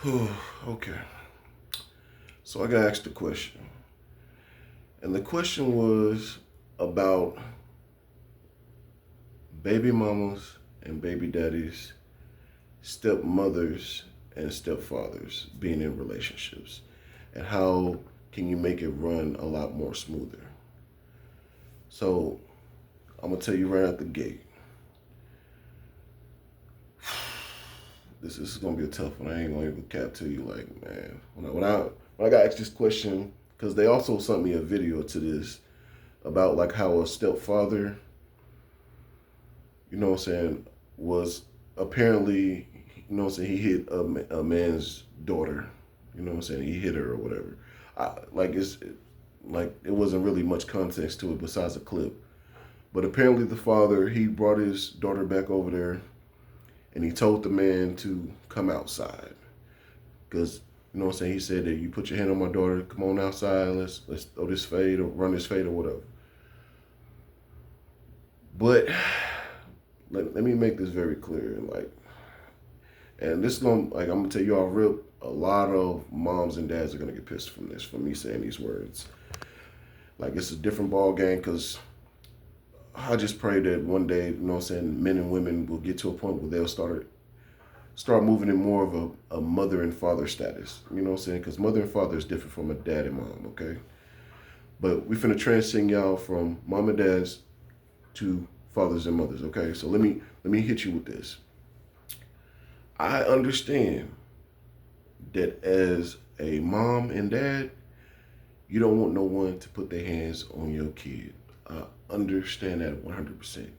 Okay. So I got asked a question. And the question was about baby mamas and baby daddies, stepmothers and stepfathers being in relationships. And how can you make it run a lot more smoother? So I'm gonna tell you right out the gate. This is gonna be a tough one. I ain't gonna even cap to you like, man. When I got asked this question, because they also sent me a video to this about like how a stepfather, you know what I'm saying, was apparently, you know what I'm saying, he hit a man's daughter, you know what I'm saying, he hit her or whatever. Like it wasn't really much context to it besides a clip. But apparently the father, he brought his daughter back over there and he told the man to come outside. Because, you know what I'm saying, he said that you put your hand on my daughter, come on outside, let's throw this fade or run this fade or whatever. But let me make this very clear. And this is I'm gonna tell you all real, a lot of moms and dads are gonna get pissed from this, from me saying these words. Like it's a different ball game because I just pray that one day, you know what I'm saying, men and women will get to a point where they'll start moving in more of a mother and father status. You know what I'm saying? Because mother and father is different from a dad and mom, okay? But we finna transcend y'all from mom and dads to fathers and mothers, okay? So let me hit you with this. I understand that as a mom and dad, you don't want no one to put their hands on your kid. I understand that 100%.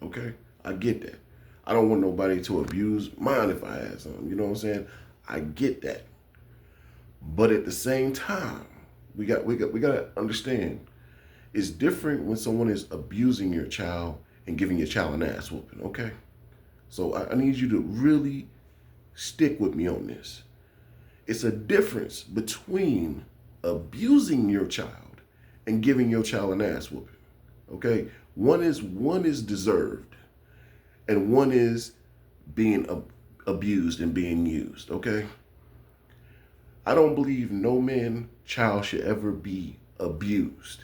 Okay? I get that. I don't want nobody to abuse mine if I had some. You know what I'm saying? I get that. But at the same time, we got to understand it's different when someone is abusing your child and giving your child an ass whooping, okay? So I need you to really stick with me on this. It's a difference between abusing your child and giving your child an ass whooping. Okay? One is deserved and one is being abused and being used, okay? I don't believe no man child should ever be abused.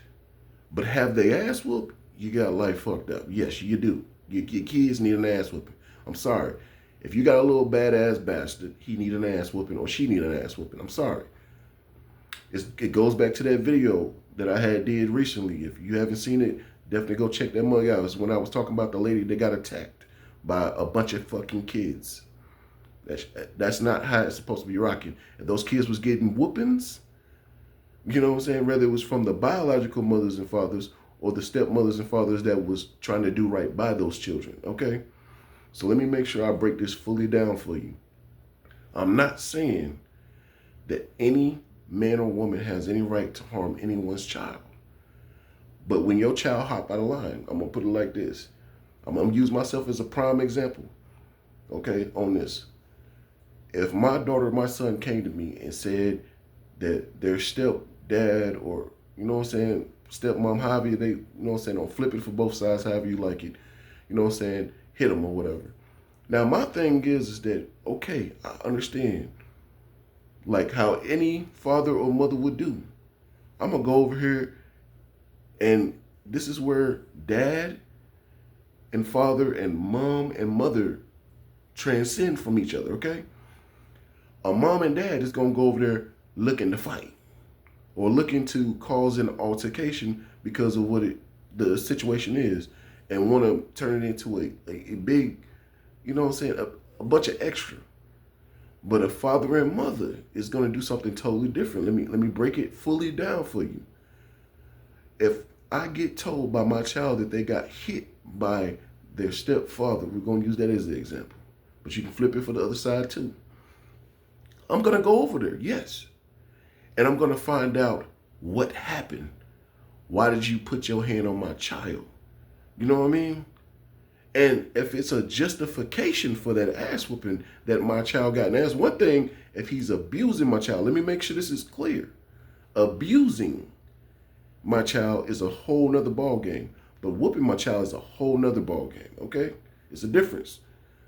But have they ass whooped, you got life fucked up. Yes, you do. Your kids need an ass whooping. I'm sorry. If you got a little badass bastard, he need an ass whooping or she need an ass whooping. I'm sorry. It goes back to that video that I had did recently. If you haven't seen it, definitely go check that mug out. It's when I was talking about the lady that got attacked by a bunch of fucking kids. That's not how it's supposed to be rocking. If those kids was getting whoopings, you know what I'm saying, whether it was from the biological mothers and fathers or the stepmothers and fathers that was trying to do right by those children, okay? So let me make sure I break this fully down for you. I'm not saying that any man or woman has any right to harm anyone's child. But when your child hop out of line, I'm going to put it like this. I'm going to use myself as a prime example, okay, on this. If my daughter or my son came to me and said that their stepdad or, you know what I'm saying, stepmom, however they, you know what I'm saying, or flip it for both sides, however you like it, you know what I'm saying, hit them or whatever. Now, my thing is that, okay, I understand, like how any father or mother would do. I'm going to go over here, and this is where dad and father and mom and mother transcend from each other, okay? A mom and dad is going to go over there looking to fight or looking to cause an altercation because of what the situation is and want to turn it into a big, you know what I'm saying, a bunch of extra. But a father and mother is going to do something totally different. Let me break it fully down for you. If I get told by my child that they got hit by their stepfather, we're going to use that as the example, but you can flip it for the other side too. I'm going to go over there, yes. And I'm going to find out what happened. Why did you put your hand on my child? You know what I mean? And if it's a justification for that ass whooping that my child got, and that's one thing if he's abusing my child. Let me make sure this is clear. Abusing my child is a whole nother ball game. But whooping my child is a whole nother ball game, okay? It's a difference.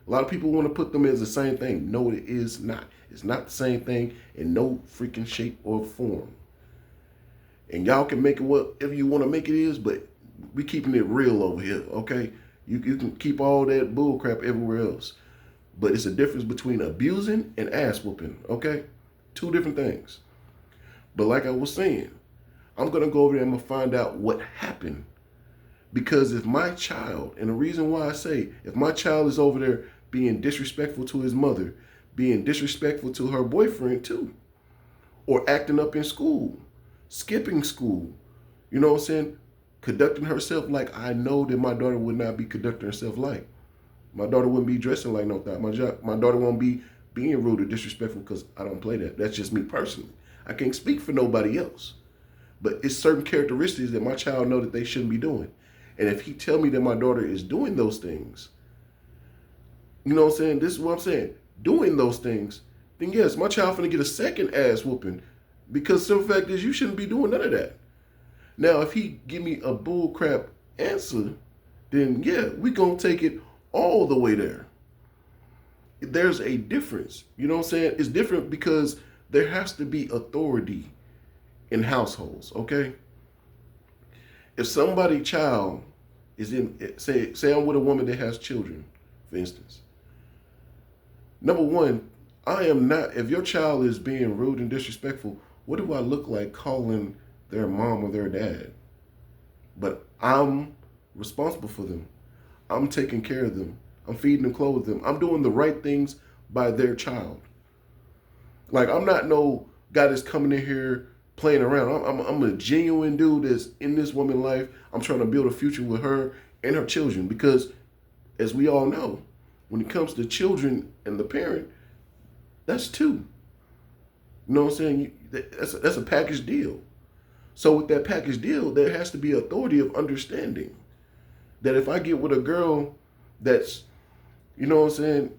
A lot of people want to put them as the same thing. No, it is not. It's not the same thing in no freaking shape or form. And y'all can make it whatever you want to make it is, but we keeping it real over here, okay? You can keep all that bull crap everywhere else. But it's a difference between abusing and ass whooping, okay? Two different things. But like I was saying, I'm going to go over there and I'm going to find out what happened. Because if my child, and the reason why I say, if my child is over there being disrespectful to his mother, being disrespectful to her boyfriend too, or acting up in school, skipping school, you know what I'm saying? Conducting herself like I know that my daughter would not be conducting herself like. My daughter wouldn't be dressing like no thought. My daughter won't be being rude or disrespectful because I don't play that. That's just me personally. I can't speak for nobody else. But it's certain characteristics that my child know that they shouldn't be doing. And if he tell me that my daughter is doing those things, you know what I'm saying? This is what I'm saying. Doing those things, then yes, my child finna get a second ass whooping. Because the simple fact is you shouldn't be doing none of that. Now, if he give me a bull crap answer, then yeah, we gonna take it all the way there. There's a difference. You know what I'm saying? It's different because there has to be authority in households, okay? If somebody's child is in, say I'm with a woman that has children, for instance. Number one, I am not, if your child is being rude and disrespectful, what do I look like calling their mom or their dad? But I'm responsible for them. I'm taking care of them. I'm feeding them, clothing them. I'm doing the right things by their child. Like, I'm not no guy that's coming in here playing around. I'm a genuine dude that's in this woman's life. I'm trying to build a future with her and her children because, as we all know, when it comes to children and the parent, that's two. You know what I'm saying? That's a package deal. So with that package deal, there has to be authority of understanding that if I get with a girl that's, you know what I'm saying,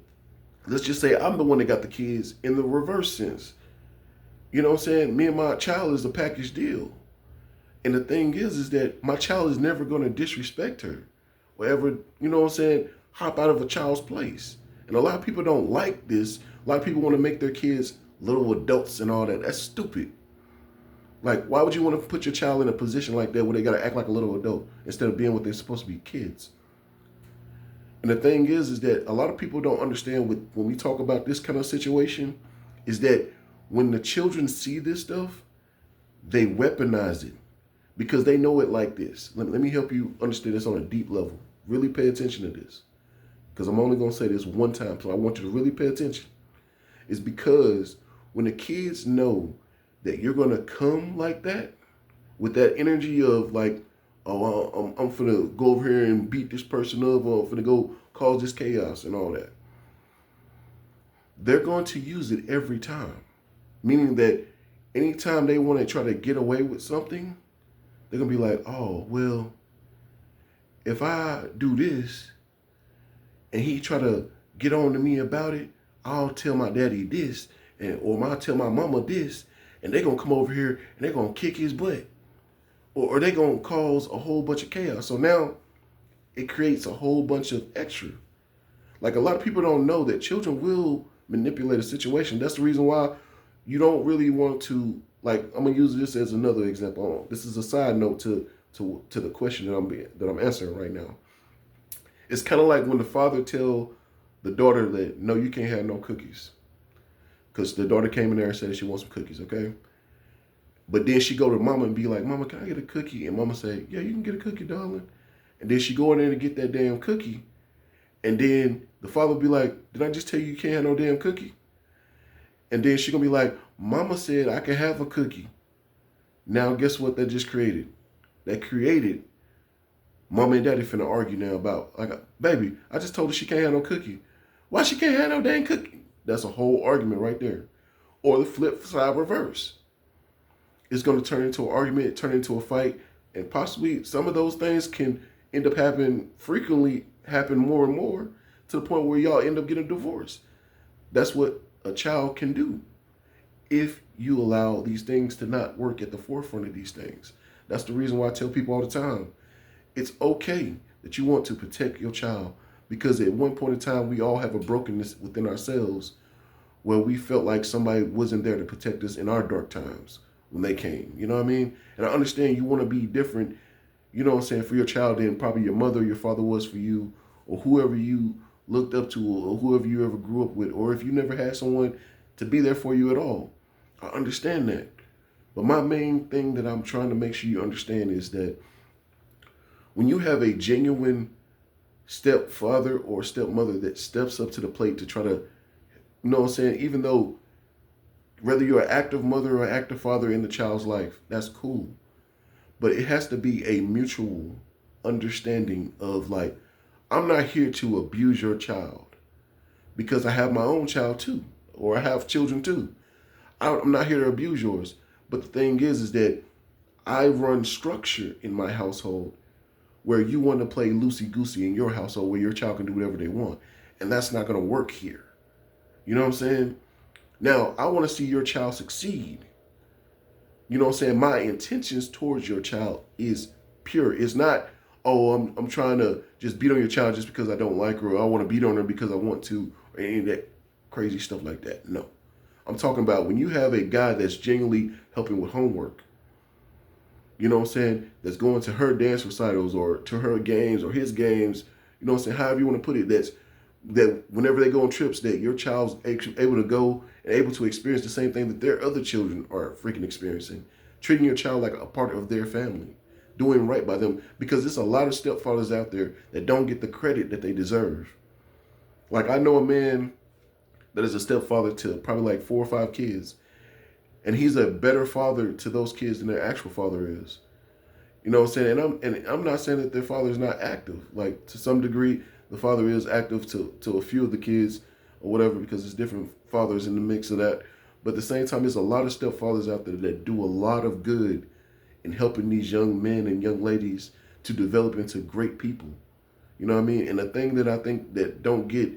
let's just say I'm the one that got the kids in the reverse sense. You know what I'm saying? Me and my child is a package deal. And the thing is that my child is never going to disrespect her or ever, you know what I'm saying, hop out of a child's place. And a lot of people don't like this. A lot of people want to make their kids little adults and all that. That's stupid. Like, why would you want to put your child in a position like that where they got to act like a little adult instead of being what they're supposed to be, kids? And the thing is that a lot of people don't understand when we talk about this kind of situation is that when the children see this stuff, they weaponize it because they know it like this. Let me help you understand this on a deep level. Really pay attention to this because I'm only going to say this one time, so I want you to really pay attention. It's because when the kids know that you're going to come like that with that energy of like, oh, I'm finna go over here and beat this person up, or I'm finna go cause this chaos and all that. They're going to use it every time. Meaning that anytime they want to try to get away with something, they're going to be like, oh, well, if I do this and he try to get on to me about it, I'll tell my daddy this, or I'll tell my mama this, and they're going to come over here and they're going to kick his butt. Or they're going to cause a whole bunch of chaos. So now it creates a whole bunch of extra. Like, a lot of people don't know that children will manipulate a situation. That's the reason why you don't really want to, like, I'm going to use this as another example. This is a side note to the question that I'm answering right now. It's kind of like when the father tell the daughter that, no, you can't have no cookies. Because the daughter came in there and said she wants some cookies, okay? But then she go to mama and be like, mama, can I get a cookie? And mama say, yeah, you can get a cookie, darling. And then she go in there to get that damn cookie. And then the father be like, did I just tell you can't have no damn cookie? And then she gonna be like, mama said I can have a cookie. Now guess what that just created? That created mama and daddy finna argue now about, like, baby, I just told her she can't have no cookie. Why she can't have no damn cookie? That's a whole argument right there. Or the flip side reverse. It's going to turn into an argument, turn into a fight, and possibly some of those things can end up happen more and more to the point where y'all end up getting divorced. That's what a child can do if you allow these things to not work at the forefront of these things. That's the reason why I tell people all the time, it's okay that you want to protect your child, Because at one point in time, we all have a brokenness within ourselves where we felt like somebody wasn't there to protect us in our dark times when they came. You know what I mean? And I understand you want to be different, you know what I'm saying, for your child than probably your mother or your father was for you, or whoever you looked up to, or whoever you ever grew up with, or if you never had someone to be there for you at all. I understand that. But my main thing that I'm trying to make sure you understand is that when you have a genuine stepfather or stepmother that steps up to the plate to try to, you know what I'm saying, even though whether you're an active mother or active father in the child's life, that's cool. But it has to be a mutual understanding of like, I'm not here to abuse your child because I have my own child too, or I have children too. I'm not here to abuse yours. But the thing is that I run structure in my household where you want to play loosey-goosey in your household where your child can do whatever they want. And that's not going to work here. You know what I'm saying? Now, I want to see your child succeed. You know what I'm saying? My intentions towards your child is pure. It's not, oh, I'm trying to just beat on your child just because I don't like her, or I want to beat on her because I want to, or any of that crazy stuff like that. No. I'm talking about when you have a guy that's genuinely helping with homework, you know what I'm saying, that's going to her dance recitals or to her games or his games, you know what I'm saying, however you want to put it, that whenever they go on trips, that your child's able to go and able to experience the same thing that their other children are freaking experiencing. Treating your child like a part of their family. Doing right by them. Because there's a lot of stepfathers out there that don't get the credit that they deserve. Like, I know a man that is a stepfather to probably like 4 or 5 kids. And he's a better father to those kids than their actual father is. You know what I'm saying? And I'm not saying that their father is not active. Like, to some degree, the father is active to a few of the kids or whatever, because there's different fathers in the mix of that. But at the same time, there's a lot of stepfathers out there that do a lot of good in helping these young men and young ladies to develop into great people. You know what I mean? And the thing that I think that don't get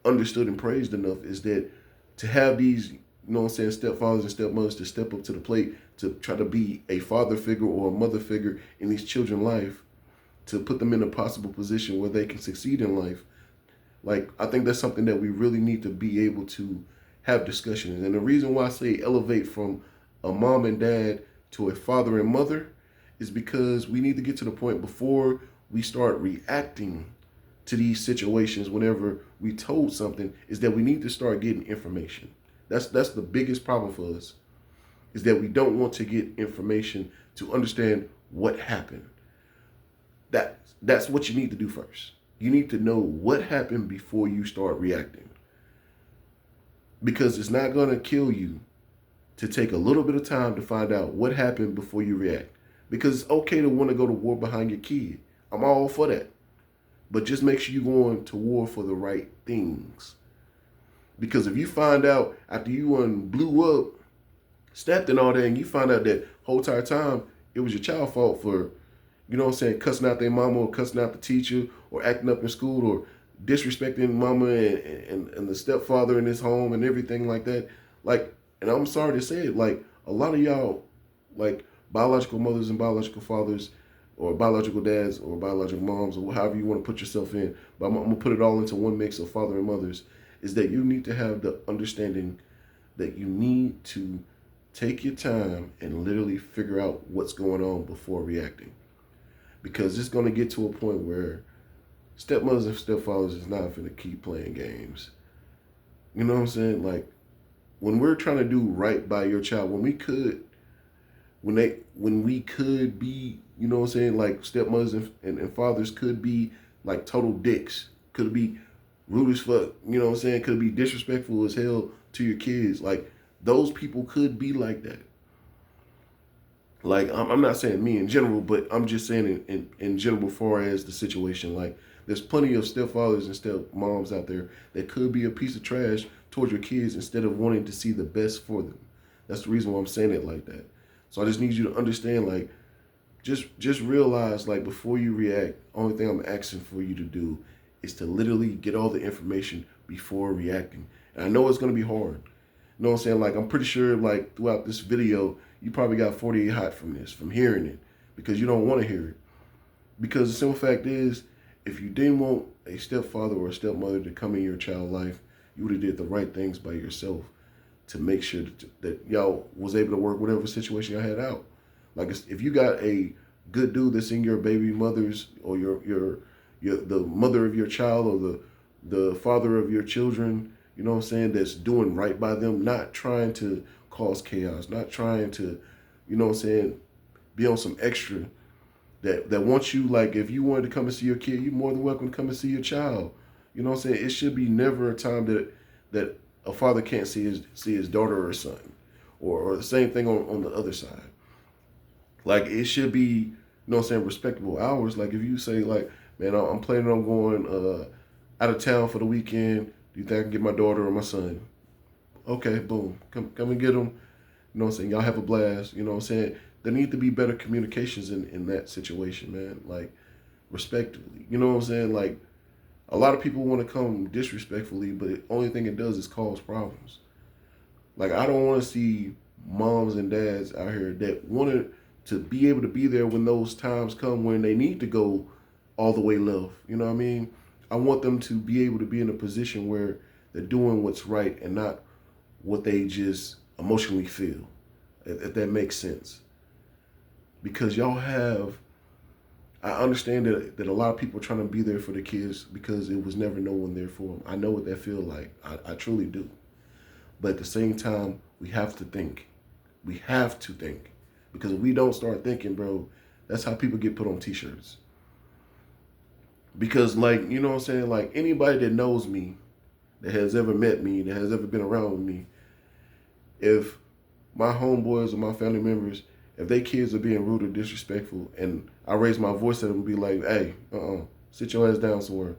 understood and praised enough is that to have these, you know what I'm saying, stepfathers and stepmothers to step up to the plate to try to be a father figure or a mother figure in these children's life, to put them in a possible position where they can succeed in life. Like, I think that's something that we really need to be able to have discussions. And the reason why I say elevate from a mom and dad to a father and mother is because we need to get to the point before we start reacting to these situations whenever we told something, is that we need to start getting information. That's the biggest problem for us, is that we don't want to get information to understand what happened. That's what you need to do first. You need to know what happened before you start reacting. Because it's not going to kill you to take a little bit of time to find out what happened before you react. Because it's okay to want to go to war behind your kid. I'm all for that. But just make sure you're going to war for the right things. Because if you find out after you blew up, snapped and all that, and you find out that whole entire time it was your child's fault for, you know what I'm saying, cussing out their mama or cussing out the teacher or acting up in school or disrespecting mama and the stepfather in his home and everything like that. Like, and I'm sorry to say it, like, a lot of y'all, like, biological mothers and biological fathers or biological dads or biological moms or however you want to put yourself in, but I'm going to put it all into one mix of father and mothers, is that you need to have the understanding that you need to take your time and literally figure out what's going on before reacting. Because it's going to get to a point where stepmothers and stepfathers is not going to keep playing games. You know what I'm saying? Like, when we're trying to do right by your child, when we could be, you know what I'm saying, like, stepmothers and fathers could be like total dicks, could be rude as fuck, you know what I'm saying, could be disrespectful as hell to your kids. Like, those people could be like that. Like, I'm not saying me in general, but I'm just saying in general, as far as the situation. Like, there's plenty of stepfathers and stepmoms out there that could be a piece of trash towards your kids instead of wanting to see the best for them. That's the reason why I'm saying it like that. So I just need you to understand, like, just realize, like, before you react, only thing I'm asking for you to do is to literally get all the information before reacting. And I know it's going to be hard. You know what I'm saying? Like, I'm pretty sure, like, throughout this video, you probably got 48 hot from this, from hearing it, because you don't want to hear it. Because the simple fact is if you didn't want a stepfather or a stepmother to come in your child's life, you would have did the right things by yourself to make sure that y'all was able to work whatever situation y'all had out. Like if you got a good dude that's in your baby mother's or your the mother of your child or the father of your children, you know what I'm saying, that's doing right by them, not trying to cause chaos, not trying to, you know what I'm saying, be on some extra that wants you, like if you wanted to come and see your kid, you're more than welcome to come and see your child. You know what I'm saying? It should be never a time that a father can't see his daughter or son. Or the same thing on the other side. Like it should be, you know what I'm saying, respectable hours. Like if you say like, man, I'm planning on going out of town for the weekend. Do you think I can get my daughter or my son? Okay, boom. Come and get them. You know what I'm saying? Y'all have a blast. You know what I'm saying? There need to be better communications in that situation, man. Like respectfully. You know what I'm saying? Like a lot of people want to come disrespectfully, but the only thing it does is cause problems. Like I don't want to see moms and dads out here that wanted to be able to be there when those times come when they need to go all the way left. You know what I mean? I want them to be able to be in a position where they're doing what's right and not what they just emotionally feel, if that makes sense. Because y'all have, I understand that a lot of people are trying to be there for the kids because it was never no one there for them. I know what that feel like. I truly do. But at the same time, we have to think. We have to think. Because if we don't start thinking, bro, that's how people get put on t-shirts. Because like, you know what I'm saying? Like anybody that knows me, that has ever met me, that has ever been around with me, if my homeboys or my family members, if they kids are being rude or disrespectful and I raise my voice at them and be like, hey, sit your ass down somewhere.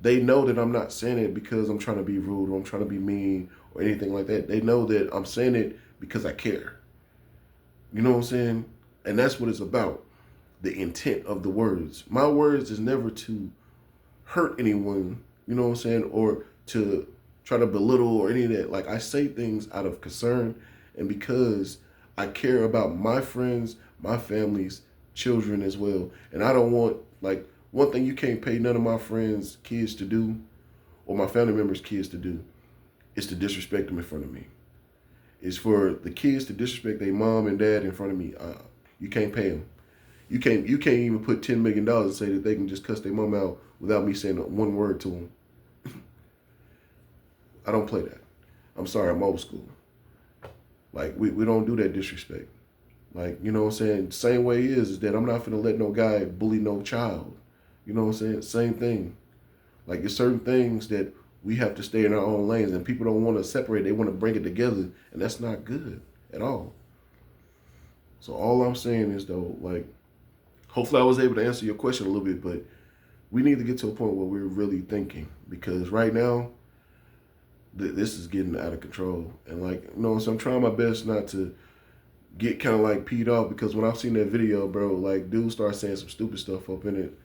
They know that I'm not saying it because I'm trying to be rude or I'm trying to be mean or anything like that. They know that I'm saying it because I care. You know what I'm saying? And that's what it's about. The intent of the words. My words is never to hurt anyone, you know what I'm saying, or to try to belittle or any of that. Like I say things out of concern and because I care about my friends, my family's children as well. And I don't want, like, one thing you can't pay none of my friends' kids to do or my family members' kids to do is to disrespect them in front of me. It's for the kids to disrespect their mom and dad in front of me. You can't pay them. You can't even put $10 million and say that they can just cuss their mom out without me saying one word to them. I don't play that. I'm sorry, I'm old school. Like, we don't do that disrespect. Like, you know what I'm saying? Same way is that I'm not finna let no guy bully no child. You know what I'm saying? Same thing. Like, there's certain things that we have to stay in our own lanes and people don't want to separate. They want to bring it together and that's not good at all. So all I'm saying is though, like, hopefully I was able to answer your question a little bit, but we need to get to a point where we're really thinking because right now, this is getting out of control. And like, you know, so I'm trying my best not to get kind of like peed off because when I've seen that video, bro, like dude started saying some stupid stuff up in it.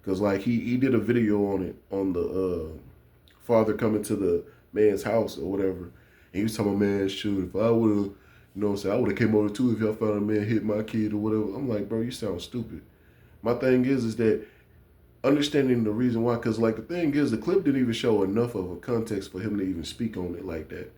Cause like he did a video on it, on the father coming to the man's house or whatever. And he was talking about, man, shoot, if I would have, you know what I'm saying, I would have came over too if y'all found a man hit my kid or whatever. I'm like, bro, you sound stupid. My thing is that understanding the reason why, because like the thing is, the clip didn't even show enough of a context for him to even speak on it like that.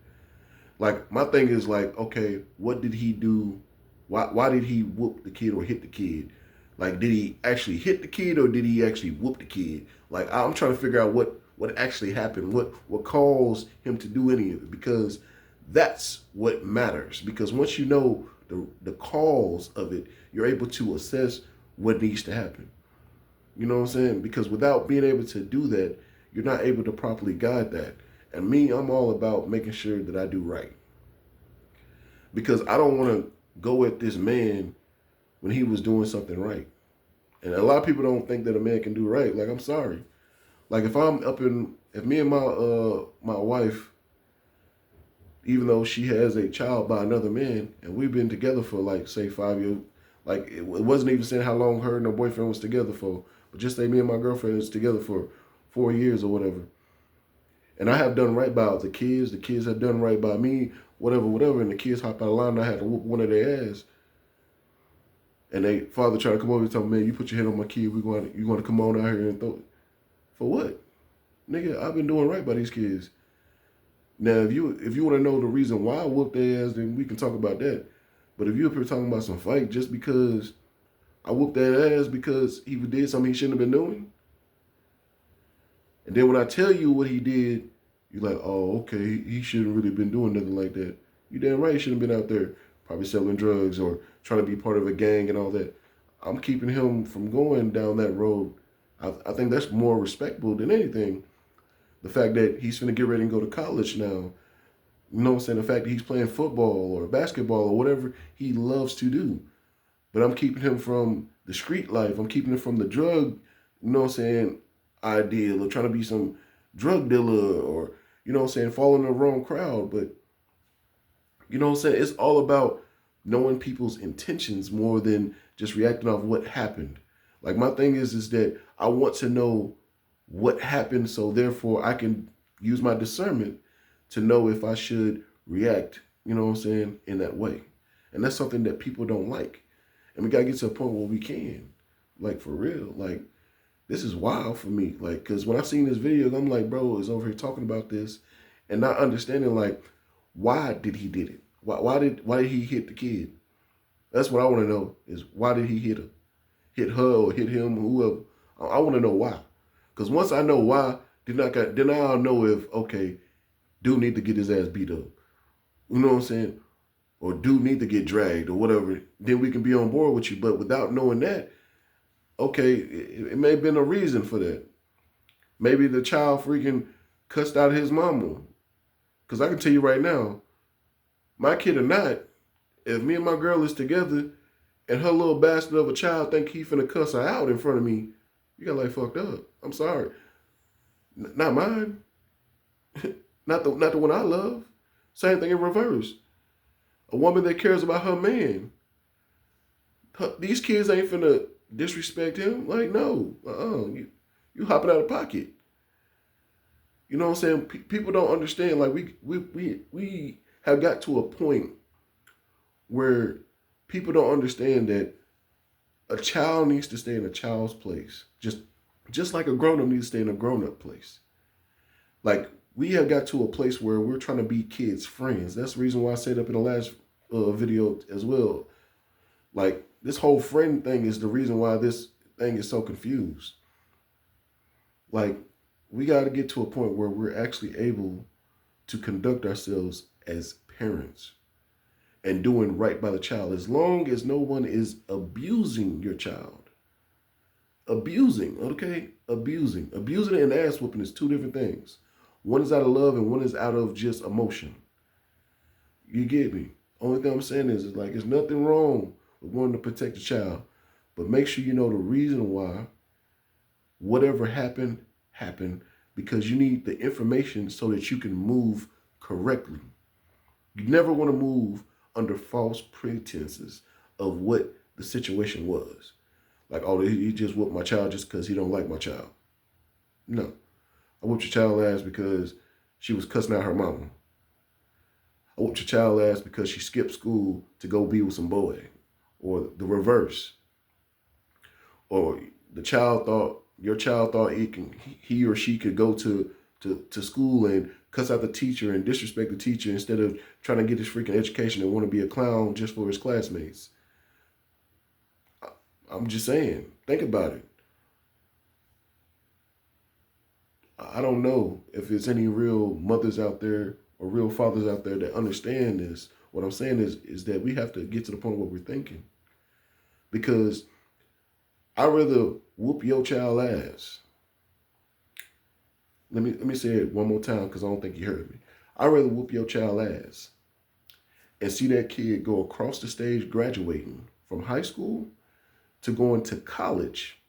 Like my thing is like, okay, what did he do? Why did he whoop the kid or hit the kid? Like, did he actually hit the kid or did he actually whoop the kid? Like, I'm trying to figure out what actually happened, what caused him to do any of it, because that's what matters. Because once you know the cause of it, you're able to assess what needs to happen. You know what I'm saying? Because without being able to do that, you're not able to properly guide that. And me, I'm all about making sure that I do right. Because I don't want to go at this man when he was doing something right. And a lot of people don't think that a man can do right. Like, I'm sorry. Like, if me and my wife, even though she has a child by another man, and we've been together for like, say 5 years, like it wasn't even saying how long her and her boyfriend was together for, but just say me and my girlfriend was together for 4 years or whatever. And I have done right by the kids have done right by me, whatever, and the kids hop out of line and I had to whoop one of their ass. And they father try to come over and tell me, man, you put your hand on my kid, you going to come on out here and throw it. For what? Nigga, I've been doing right by these kids. Now, if you want to know the reason why I whooped their ass, then we can talk about that. But if you're up here talking about some fight just because I whooped that ass because he did something he shouldn't have been doing, and then when I tell you what he did, you're like, oh, okay, he shouldn't really been doing nothing like that. You damn right he shouldn't have been out there probably selling drugs or trying to be part of a gang and all that. I'm keeping him from going down that road. I think that's more respectable than anything. The fact that he's going to get ready and go to college now. You know what I'm saying? The fact that he's playing football or basketball or whatever he loves to do. But I'm keeping him from the street life. I'm keeping him from the drug, you know what I'm saying, ideal or trying to be some drug dealer or, you know what I'm saying, following the wrong crowd. But, you know what I'm saying, it's all about knowing people's intentions more than just reacting off what happened. Like my thing is that I want to know what happened so therefore I can use my discernment to know if I should react, you know what I'm saying, in that way. And that's something that people don't like. And we got to get to a point where we can. Like, for real. Like, this is wild for me. Like, because when I seen this video, I'm like, bro is over here talking about this and not understanding, like, why did he did it? Why did he hit the kid? That's what I want to know is why did he hit her? Hit her or hit him, whoever. I want to know why. Because once I know why, then I'll know if, okay, dude need to get his ass beat up. You know what I'm saying? Or dude need to get dragged or whatever. Then we can be on board with you. But without knowing that, okay, it may have been a reason for that. Maybe the child freaking cussed out his mama. Because I can tell you right now, my kid or not, if me and my girl is together and her little bastard of a child think he finna cuss her out in front of me, you got like fucked up. I'm sorry. Not mine. not the one I love. Same thing in reverse. A woman that cares about her man. These kids ain't finna disrespect him. Like, no. You hopping out of pocket. You know what I'm saying? People don't understand. Like, we have got to a point where people don't understand that a child needs to stay in a child's place. Just like a grown-up needs to stay in a grown-up place. Like, we have got to a place where we're trying to be kids' friends. That's the reason why I said up in the last video as well. Like, this whole friend thing is the reason why this thing is so confused. Like, we got to get to a point where we're actually able to conduct ourselves as parents and doing right by the child, as long as no one is abusing your child. Abusing, okay? Abusing and ass whooping is two different things. One is out of love and one is out of just emotion. You get me? Only thing I'm saying is like, there's nothing wrong with wanting to protect the child, but make sure you know the reason why whatever happened, because you need the information so that you can move correctly. You never want to move under false pretenses of what the situation was. Like, oh, he just whooped my child just because he don't like my child. No. I whooped your child ass because she was cussing out her mama. I whooped your child ass because she skipped school to go be with some boy. Or the reverse. Or your child thought he or she could go to school and cuss out the teacher and disrespect the teacher instead of trying to get his freaking education and want to be a clown just for his classmates. I'm just saying, think about it. I don't know if there's any real mothers out there or real fathers out there that understand this. What I'm saying is that we have to get to the point where we're thinking. Because I'd rather whoop your child ass. Let me say it one more time because I don't think you heard me. I'd rather whoop your child ass and see that kid go across the stage graduating from high school to going to college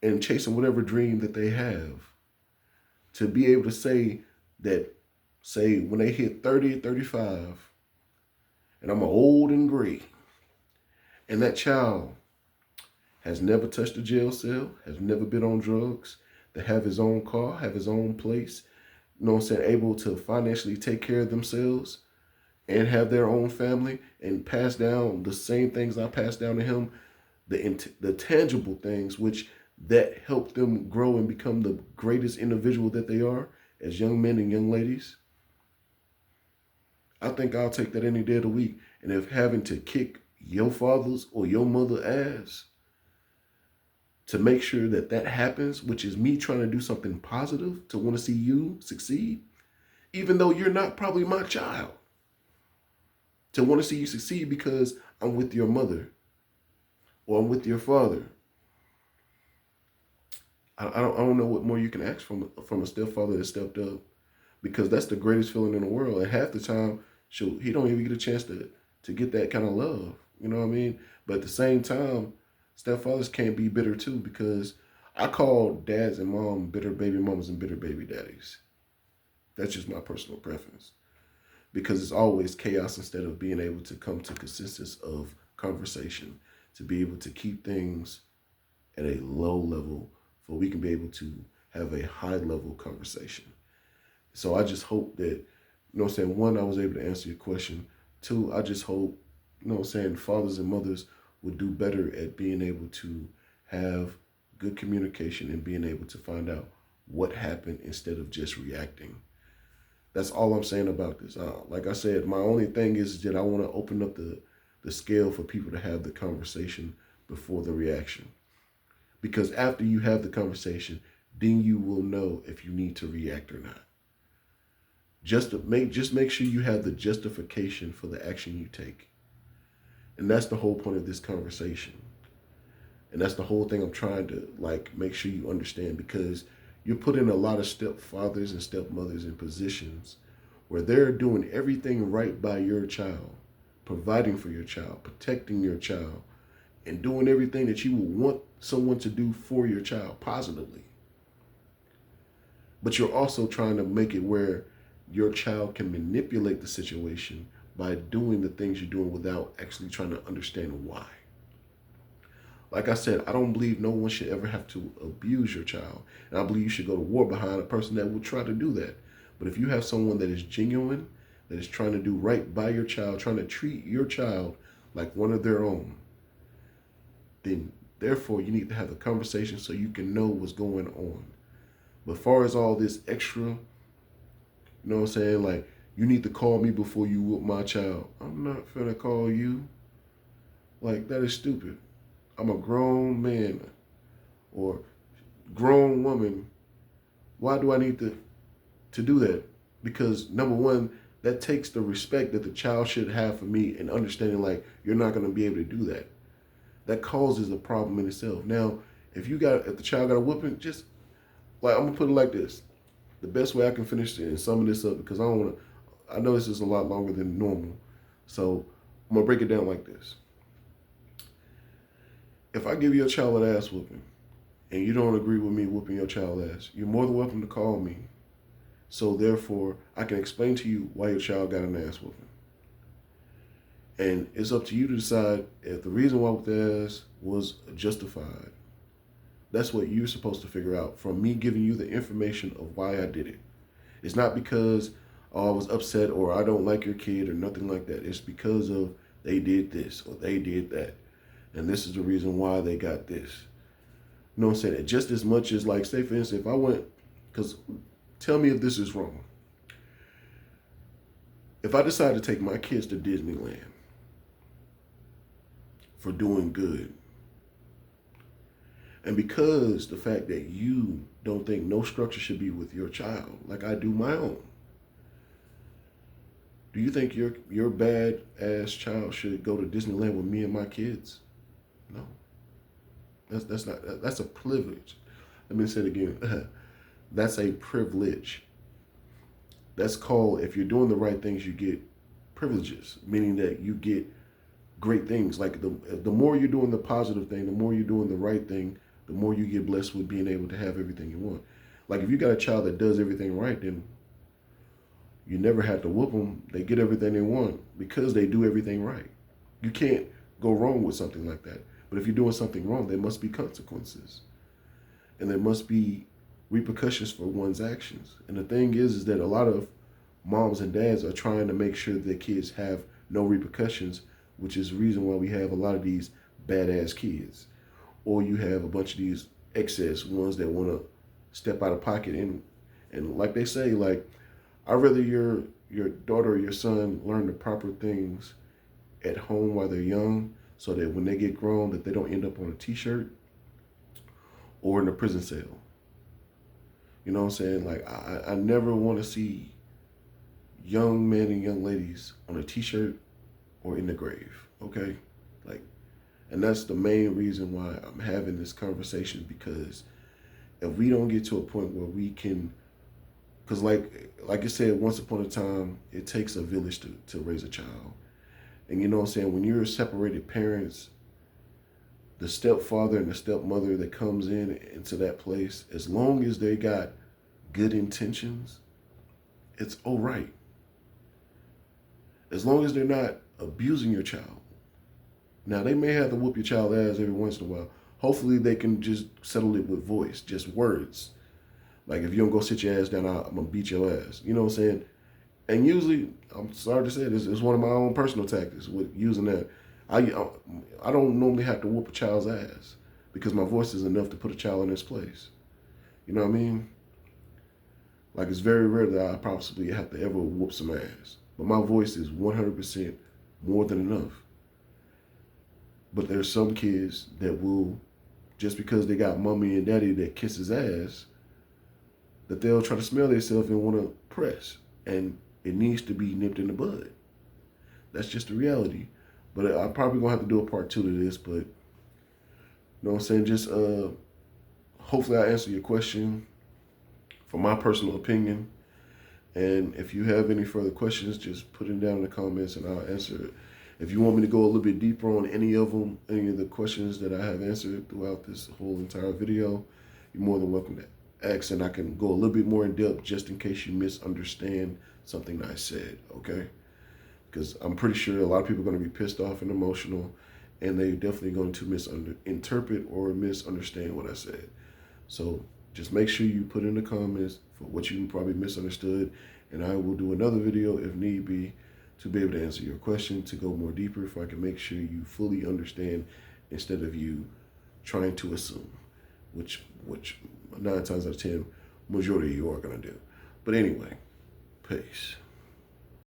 and chasing whatever dream that they have. To be able to say when they hit 30, 35, and I'm old and gray, and that child has never touched a jail cell, has never been on drugs, to have his own car, have his own place, you know what I'm saying, able to financially take care of themselves, and have their own family and pass down the same things I passed down to him, the tangible things which that help them grow and become the greatest individual that they are as young men and young ladies, I think I'll take that any day of the week. And if having to kick your father's or your mother ass to make sure that that happens, which is me trying to do something positive to want to see you succeed, even though you're not probably my child, to want to see you succeed because I'm with your mother or I'm with your father. I don't know what more you can ask from a stepfather that stepped up, because that's the greatest feeling in the world. And half the time, shoot, he don't even get a chance to get that kind of love. You know what I mean? But at the same time, stepfathers can't be bitter too, because I call dads and mom bitter baby mamas and bitter baby daddies. That's just my personal preference, because it's always chaos instead of being able to come to consensus of conversation, to be able to keep things at a low level so we can be able to have a high level conversation. So I just hope that, you know what I'm saying, one, I was able to answer your question. Two, I just hope, you know what I'm saying, fathers and mothers would do better at being able to have good communication and being able to find out what happened instead of just reacting. That's all I'm saying about this. Like I said, my only thing is that I want to open up the scale for people to have the conversation before the reaction. Because after you have the conversation, then you will know if you need to react or not. Just make sure you have the justification for the action you take. And that's the whole point of this conversation. And that's the whole thing I'm trying to make sure you understand, because you're putting a lot of stepfathers and stepmothers in positions where they're doing everything right by your child, providing for your child, protecting your child, and doing everything that you would want someone to do for your child positively. But you're also trying to make it where your child can manipulate the situation by doing the things you're doing without actually trying to understand why. Like I said, I don't believe no one should ever have to abuse your child. And I believe you should go to war behind a person that would try to do that. But if you have someone that is genuine, that is trying to do right by your child, trying to treat your child like one of their own, then therefore you need to have a conversation so you can know what's going on. But as far as all this extra, you know what I'm saying, like, you need to call me before you whoop my child. I'm not finna call you. Like, that is stupid. I'm a grown man or grown woman. Why do I need to do that? Because number one, that takes the respect that the child should have for me, and understanding like you're not going to be able to do that. That causes a problem in itself. Now, if the child got a whooping, just like, I'm gonna put it like this. The best way I can finish and sum this up, because I know this is a lot longer than normal. So I'm gonna break it down like this. If I give your child an ass whooping and you don't agree with me whooping your child ass, you're more than welcome to call me. So therefore, I can explain to you why your child got an ass whooping. And it's up to you to decide if the reason why with the ass was justified. That's what you're supposed to figure out from me giving you the information of why I did it. It's not because, oh, I was upset or I don't like your kid or nothing like that. It's because of they did this or they did that. And this is the reason why they got this. You know what I'm saying? Just as much as, like, say for instance, if I went, because tell me if this is wrong. If I decide to take my kids to Disneyland for doing good, and because the fact that you don't think no structure should be with your child, like I do my own, do you think your bad ass child should go to Disneyland with me and my kids? No. That's a privilege. Let me say it again. That's a privilege. That's called, if you're doing the right things, you get privileges, meaning that you get great things. Like the more you're doing the positive thing, the more you're doing the right thing, the more you get blessed with being able to have everything you want. Like, if you got a child that does everything right, then you never have to whoop them. They get everything they want because they do everything right. You can't go wrong with something like that. But if you're doing something wrong, there must be consequences. And there must be repercussions for one's actions. And the thing is that a lot of moms and dads are trying to make sure their kids have no repercussions, which is the reason why we have a lot of these badass kids. Or you have a bunch of these excess ones that want to step out of pocket, and like they say, like, I'd rather your daughter or your son learn the proper things at home while they're young, so that when they get grown, that they don't end up on a t-shirt or in a prison cell. You know what I'm saying? Like, I never want to see young men and young ladies on a t-shirt or in the grave. Okay? Like, and that's the main reason why I'm having this conversation, because if we don't get to a point where we can, because like I said, once upon a time, it takes a village to raise a child. And you know what I'm saying? When you're separated parents, the stepfather and the stepmother that comes into that place, as long as they got good intentions, it's all right. As long as they're not abusing your child. Now, they may have to whoop your child ass every once in a while. Hopefully, they can just settle it with voice, just words. Like, if you don't go sit your ass down, I'm going to beat your ass. You know what I'm saying? And usually, I'm sorry to say this, it's one of my own personal tactics with using that. I don't normally have to whoop a child's ass, because my voice is enough to put a child in its place. You know what I mean? Like, it's very rare that I possibly have to ever whoop some ass. But my voice is 100% more than enough. But there's some kids that will, just because they got mommy and daddy that kisses ass, that they'll try to smell themselves and want to press. And it needs to be nipped in the bud. That's just the reality. But I'm probably going to have to do a part 2 to this. But, you know what I'm saying? Just hopefully I answer your question from my personal opinion. And if you have any further questions, just put them down in the comments and I'll answer it. If you want me to go a little bit deeper on any of them, any of the questions that I have answered throughout this whole entire video, you're more than welcome to ask, and I can go a little bit more in depth just in case you misunderstand something I said, okay? Because I'm pretty sure a lot of people are going to be pissed off and emotional, and they're definitely going to misinterpret or misunderstand what I said. So just make sure you put in the comments for what you probably misunderstood, and I will do another video if need be to be able to answer your question, to go more deeper, if I can make sure you fully understand instead of you trying to assume, which 9 times out of 10, majority of you are going to do. But anyway, peace.